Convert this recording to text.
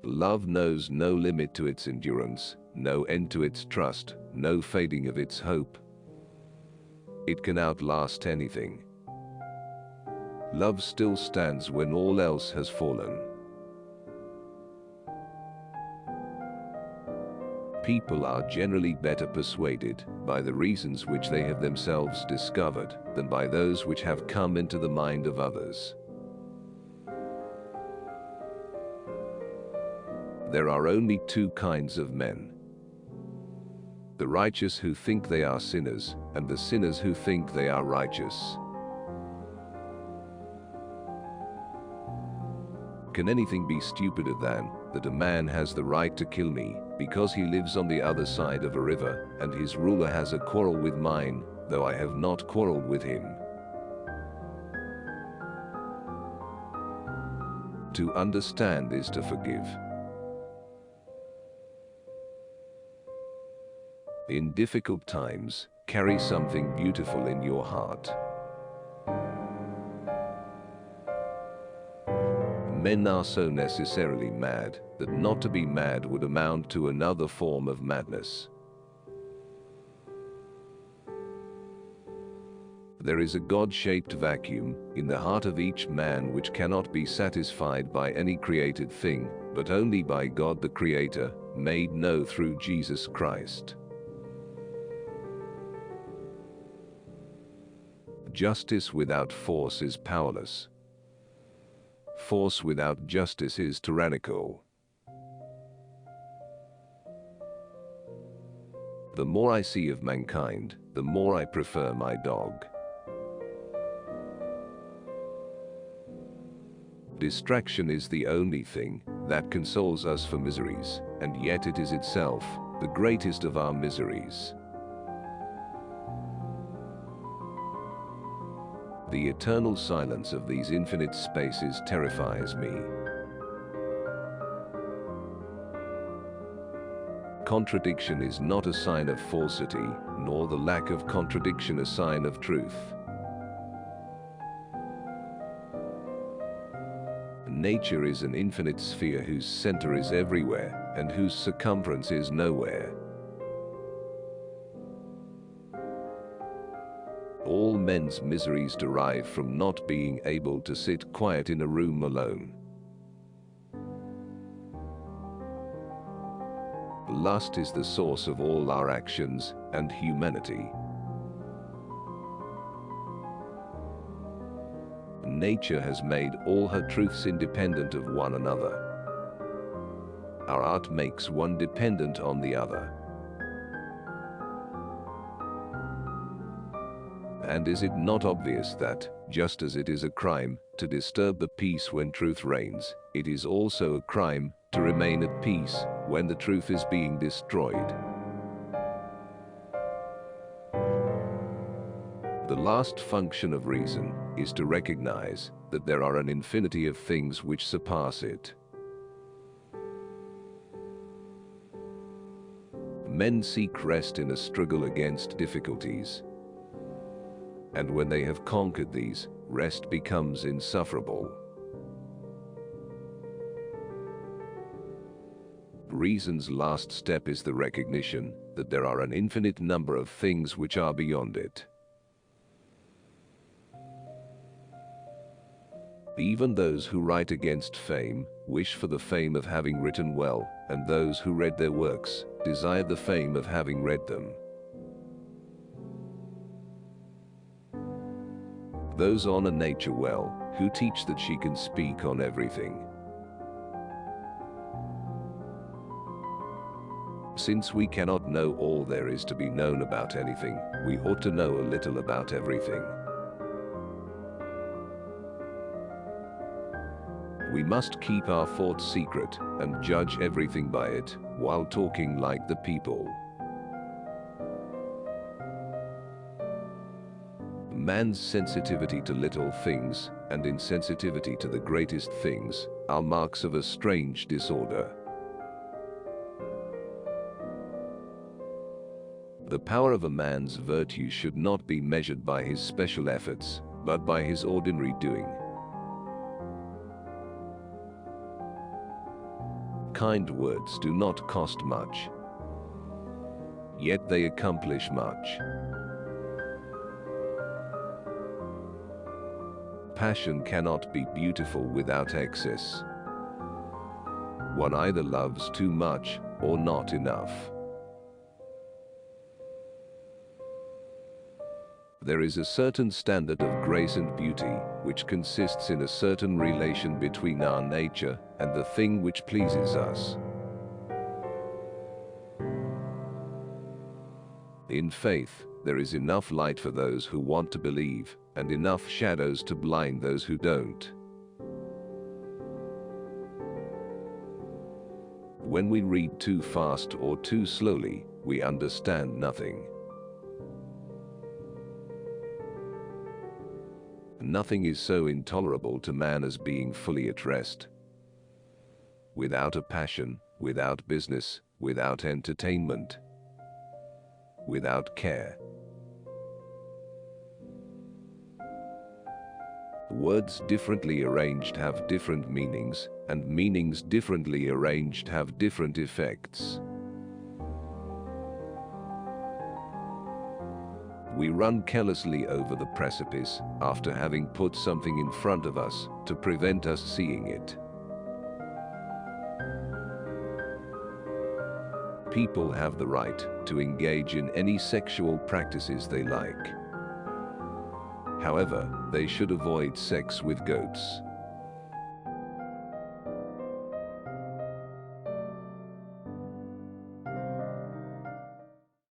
Love knows no limit to its endurance, no end to its trust, no fading of its hope. It can outlast anything. Love still stands when all else has fallen. People are generally better persuaded by the reasons which they have themselves discovered than by those which have come into the mind of others. There are only two kinds of men: the righteous who think they are sinners, and the sinners who think they are righteous. Can anything be stupider than that a man has the right to kill me because he lives on the other side of a river, and his ruler has a quarrel with mine, though I have not quarreled with him? To understand is to forgive. In difficult times, carry something beautiful in your heart. Men are so necessarily mad that not to be mad would amount to another form of madness. There is a God-shaped vacuum in the heart of each man which cannot be satisfied by any created thing, but only by God the Creator, made known through Jesus Christ. Justice without force is powerless. Force without justice is tyrannical. The more I see of mankind, the more I prefer my dog. Distraction is the only thing that consoles us for miseries, and yet it is itself the greatest of our miseries. The eternal silence of these infinite spaces terrifies me. Contradiction is not a sign of falsity, nor the lack of contradiction a sign of truth. Nature is an infinite sphere whose center is everywhere, and whose circumference is nowhere. All men's miseries derive from not being able to sit quiet in a room alone. Lust is the source of all our actions and humanity. Nature has made all her truths independent of one another. Our art makes one dependent on the other. And is it not obvious that, just as it is a crime to disturb the peace when truth reigns, it is also a crime to remain at peace when the truth is being destroyed? The last function of reason is to recognize that there are an infinity of things which surpass it. Men seek rest in a struggle against difficulties. And when they have conquered these, rest becomes insufferable. Reason's last step is the recognition that there are an infinite number of things which are beyond it. Even those who write against fame wish for the fame of having written well, and those who read their works desire the fame of having read them. Those honor nature well, who teach that she can speak on everything. Since we cannot know all there is to be known about anything, we ought to know a little about everything. We must keep our thoughts secret and judge everything by it, while talking like the people. Man's sensitivity to little things and insensitivity to the greatest things are marks of a strange disorder. The power of a man's virtue should not be measured by his special efforts, but by his ordinary doing. kind words do not cost much, yet they accomplish much. Passion cannot be beautiful without excess. One either loves too much or not enough. There is a certain standard of grace and beauty which consists in a certain relation between our nature and the thing which pleases us. In faith, there is enough light for those who want to believe, and enough shadows to blind those who don't. When we read too fast or too slowly, we understand nothing. Nothing is so intolerable to man as being fully at rest. Without a passion, without business, without entertainment, without care. Words differently arranged have different meanings, and meanings differently arranged have different effects. We run carelessly over the precipice after having put something in front of us to prevent us seeing it. People have the right to engage in any sexual practices they like. However, they should avoid sex with goats.